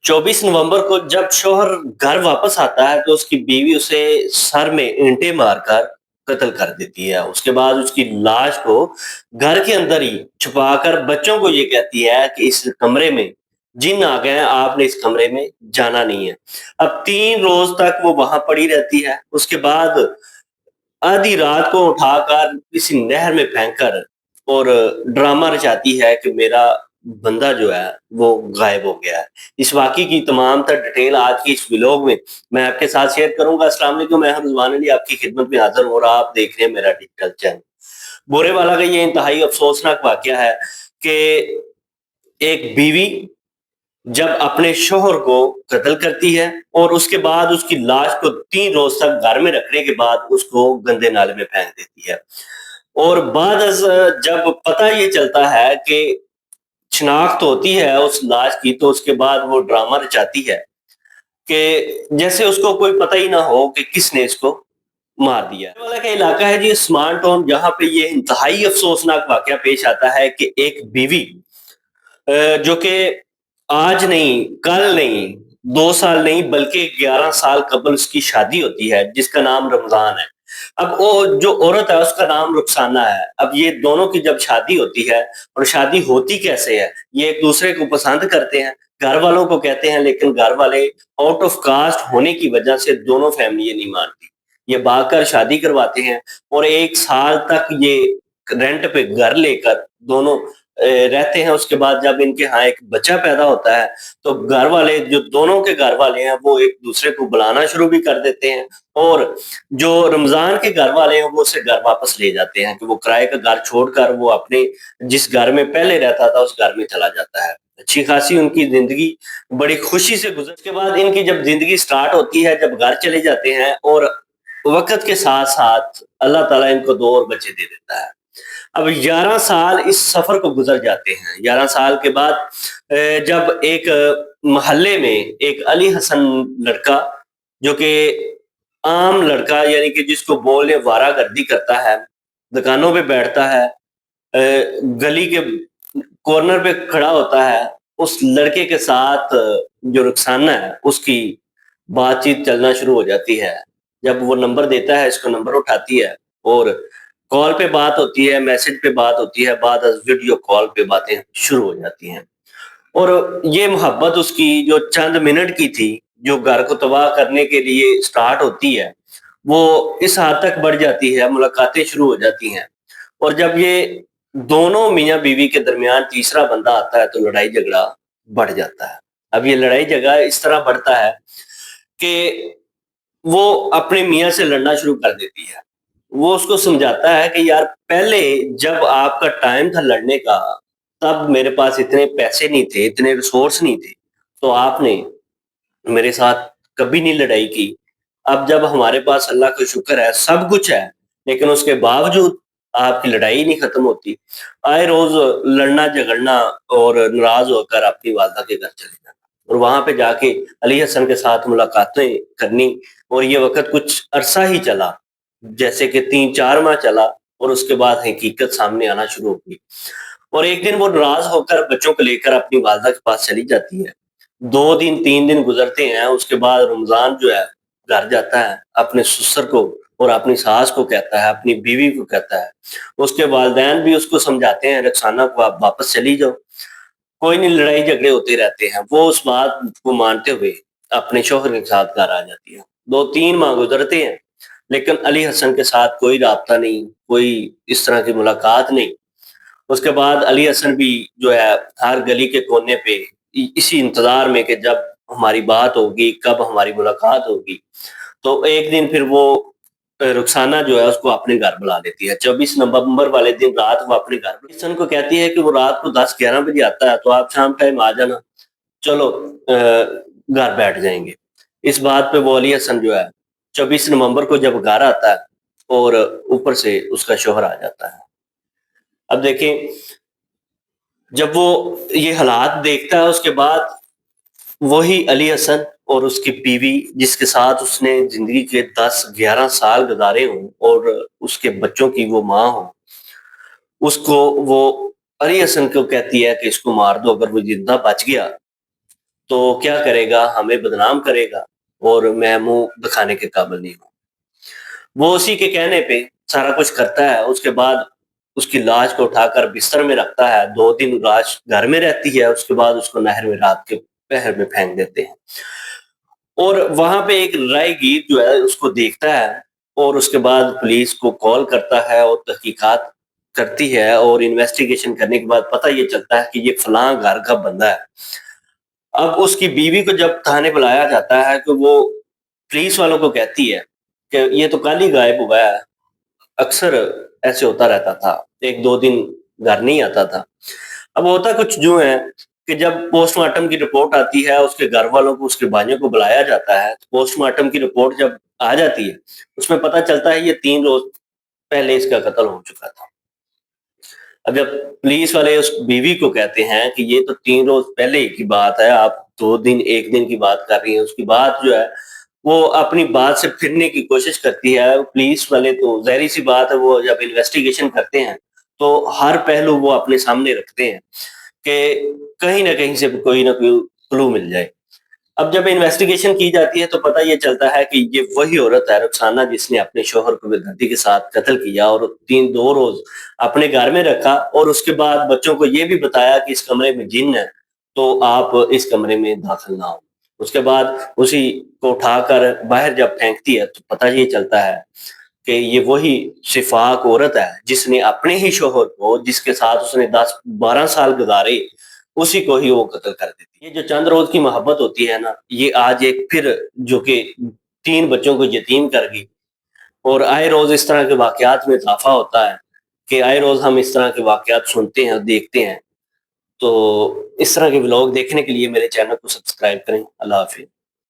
24 नवंबर को जब शौहर घर वापस आता है तो उसकी बीवी उसे सर में ईंटें मारकर कत्ल कर देती है। उसके बाद उसकी लाश को घर के अंदर ही छुपाकर बच्चों को ये कहती है कि इस कमरे में जिन आ गए हैं, आपने इस कमरे में जाना नहीं है। अब 3 रोज तक वो वहां पड़ी रहती है। उसके बाद आधी रात को उठाकर किसी नहर में फेंककर और ड्रामा रचाती है कि मेरा बंदा जो है वो गायब हो गया है। इस वाक़ये की तमाम तर डिटेल आज की इस व्लॉग में मैं आपके साथ शेयर करूँगा। अस्सलाम वालेकुम, मैं हूं रिज़वान अली आपकी खिदमत में हाज़िर हूँ और आप देख रहे हैं मेरा डिजिटल चैनल। बुरे वाला का ये इंतहाई अफ़सोसनाक वाक़या है कि एक बीवी जब अपने शौहर को कत्ल करती है और उसके बाद उसकी लाश को 3 रोज़ तक घर में रखने के बाद उसको गंदे नाले में फेंक देती है। और जब पता ये चलता है कि शिनाख्त होती है उस लाश की, तो उसके बाद वो ड्रामा रचाती है कि जैसे उसको कोई पता ही ना हो कि किसने इसको मार दिया। ये वाला का इलाका है जी स्मार्ट टाउन, जहाँ पे ये इंतहाई अफ़सोसनाक वाक़या पेश आता है कि एक बीवी जो कि आज नहीं, कल नहीं, 2 साल नहीं बल्कि 11 साल कबल उसकी शादी होती है जिसका नाम रमज़ान है। अब वो जो औरत है उसका नाम रुखसाना है। अब ये दोनों की जब शादी होती है और शादी होती कैसे है? ये एक-दूसरे को पसंद करते हैं, घर वालों को कहते हैं, लेकिन घर वाले आउट ऑफ कास्ट होने की वजह से दोनों फैमिलियाँ नहीं मानती। ये भागकर शादी करवाते हैं और 1 साल तक ये रेंट पे घर लेकर दोनों रहते हैं। उसके बाद जब इनके यहाँ एक बच्चा पैदा होता है, तो घर वाले जो दोनों के घर वाले हैं, वो एक-दूसरे को बुलाना शुरू भी कर देते हैं और जो रमज़ान के घर वाले हैं, वो उसे घर वापस ले जाते हैं कि वो किराए का घर छोड़कर वो अपने जिस घर में पहले रहता था, उस घर में चला जाता है। अच्छी-खासी उनकी ज़िंदगी बड़ी खुशी से गुज़र उसके बाद इनकी जब ज़िंदगी स्टार्ट होती है, जब घर चले जाते हैं और वक़्त के साथ-साथ अल्लाह ताला इनको 2 और बच्चे दे देता है। अब 11 साल इस सफ़र को गुज़र जाते हैं। 11 साल के बाद जब एक मोहल्ले में एक अली हसन लड़का, जो कि आम लड़का यानी कि जिसको बोले आवारागर्दी करता है, दुकानों पे बैठता है, गली के कॉर्नर पे खड़ा होता है, उस लड़के के साथ जो रुखसाना है, उसकी बातचीत चलना शुरू हो जाती है। जब वो नंबर देता है, इसको नंबर उठाती है और कॉल पे बात होती है, मैसेज पे बात होती है, बाद वीडियो कॉल पे बातें शुरू हो जाती हैं। और ये मोहब्बत उसकी जो चंद मिनट की थी, जो घर को तबाह करने के लिए स्टार्ट होती है, वो इस हद तक बढ़ जाती है, मुलाकातें शुरू हो जाती हैं। और जब ये दोनों मियाँ-बीवी के दरमियान तीसरा बंदा आता है, तो लड़ाई-झगड़ा बढ़ जाता है। अब ये लड़ाई-झगड़ा इस तरह बढ़ता है कि वो अपने मियाँ से लड़ना शुरू कर देती है। वो उसको समझाता है कि यार पहले जब आपका टाइम था लड़ने का, तब मेरे पास इतने पैसे नहीं थे, इतने रिसोर्स नहीं थे, तो आपने मेरे साथ कभी नहीं लड़ाई की। अब जब हमारे पास अल्लाह का शुक्र है, सब कुछ है, लेकिन उसके बावजूद आपकी लड़ाई नहीं खत्म होती। आए रोज़ लड़ना-झगड़ना और नाराज़ होकर अपनी वालदा के घर चले जाना और वहाँ पे जाके अली हसन के साथ मुलाकातें करनी और ये वक़्त कुछ अरसा ही चला, जैसे कि 3-4 माह चला और उसके बाद हकीकत सामने आना शुरू हो गई। और एक दिन वो नाराज़ होकर बच्चों को लेकर अपनी वालदा के पास चली जाती है। 2 दिन 3 दिन गुज़रते हैं, उसके बाद रमज़ान जो है घर जाता है, अपने ससुर को और अपनी सास को कहता है, अपनी बीवी को कहता है। उसके वालिदैन भी उसको समझाते हैं, "रक्साना को आप वापस चली जाओ, कोई नहीं लड़ाई झगड़े होते रहते हैं।" वो उस बात को मानते हुए अपने शौहर के साथ घर आ जाती है। 2-3 माह गुज़रते हैं, लेकिन अली हसन के साथ कोई राब्ता नहीं, कोई इस तरह की मुलाकात नहीं। उसके बाद अली हसन भी जो है हर गली के कोने पे इसी इंतजार में कि जब हमारी बात होगी, कब हमारी मुलाकात होगी। तो एक दिन फिर वो रुखसाना जो है उसको अपने घर बुला लेती है। 24 नवंबर वाले दिन रात वो अपने घर हसन को कहती है कि वो रात को 10-11 बजे आता है, तो आप शाम टाइम आ जाना। चलो घर बैठ जाएँगे। इस बात पे वो अली हसन जो है 24 नवंबर को जब घर आता है और ऊपर से उसका शौहर आ जाता है। अब देखें, जब वो ये हालात देखता है उसके बाद वही अली हसन और उसकी बीवी जिसके साथ उसने ज़िंदगी के 10-11 साल गुज़ारे हों और उसके बच्चों की वो माँ हो, उसको वो अली हसन को कहती है कि इसको मार दो, अगर वो ज़िंदा बच गया تو کیا کرے گا، ہمیں بدنام کرے گا اور میں منہ دکھانے کے قابل نہیں ہوں۔ وہ اسی کے کہنے پہ سارا کچھ کرتا ہے، اس کے بعد اس کی لاش کو اٹھا کر بستر میں رکھتا ہے، 2 دن لاش گھر میں رہتی ہے، اس کے بعد اس کو نہر میں رات کے پہر میں پھینک دیتے ہیں۔ اور وہاں پہ ایک رائے گیر جو ہے اس کو دیکھتا ہے اور اس کے بعد پولیس کو کال کرتا ہے اور تحقیقات کرتی ہے، اور انویسٹیگیشن کرنے کے بعد پتہ یہ چلتا ہے کہ یہ فلاں گھر کا بندہ ہے۔ اب اس کی بیوی کو جب تھانے بلایا جاتا ہے تو وہ پولیس والوں کو کہتی ہے کہ یہ تو کل ہی غائب ہوا ہے، اکثر ایسے ہوتا رہتا تھا، 1-2 دن گھر نہیں آتا تھا۔ اب ہوتا کچھ جو ہے کہ جب پوسٹ مارٹم کی رپورٹ آتی ہے، اس کے گھر والوں کو، اس کے بھائیوں کو بلایا جاتا ہے، پوسٹ مارٹم کی رپورٹ جب آ جاتی ہے اس میں پتہ چلتا ہے یہ 3 روز پہلے اس کا قتل ہو چکا تھا۔ اب جب پولیس والے اس بیوی کو کہتے ہیں کہ یہ تو 3 روز پہلے کی بات ہے، آپ 2 دن 1 دن کی بات کر رہی ہیں، اس کی بات جو ہے وہ اپنی بات سے پھرنے کی کوشش کرتی ہے۔ پولیس والے تو ظاہری سی بات ہے، وہ جب انویسٹیگیشن کرتے ہیں تو ہر پہلو وہ اپنے سامنے رکھتے ہیں کہ کہیں نہ کہیں سے کوئی نہ کوئی کلو مل جائے۔ اب جب انویسٹیگیشن کی جاتی ہے تو پتہ یہ چلتا ہے کہ یہ وہی عورت ہے رخسانہ جس نے اپنے شوہر کو بے دردی کے ساتھ قتل کیا اور 2 روز اپنے گھر میں رکھا، اور اس کے بعد بچوں کو یہ بھی بتایا کہ اس کمرے میں جن ہے تو آپ اس کمرے میں داخل نہ ہو۔ اس کے بعد اسی کو اٹھا کر باہر جب پھینکتی ہے تو پتہ یہ چلتا ہے کہ یہ وہی شفاق عورت ہے جس نے اپنے ہی شوہر کو، جس کے ساتھ اس نے 10-12 سال گزارے، اسی کو ہی وہ قتل کر دیتی ہے۔ یہ جو چند روز کی محبت ہوتی ہے نا، یہ آج ایک پھر جو کہ 3 بچوں کو یتیم کر گئی، اور آئے روز اس طرح کے واقعات میں اضافہ ہوتا ہے کہ آئے روز ہم اس طرح کے واقعات سنتے ہیں اور دیکھتے ہیں۔ تو اس طرح کے ولاگ دیکھنے کے لیے میرے چینل کو سبسکرائب کریں۔ اللہ حافظ۔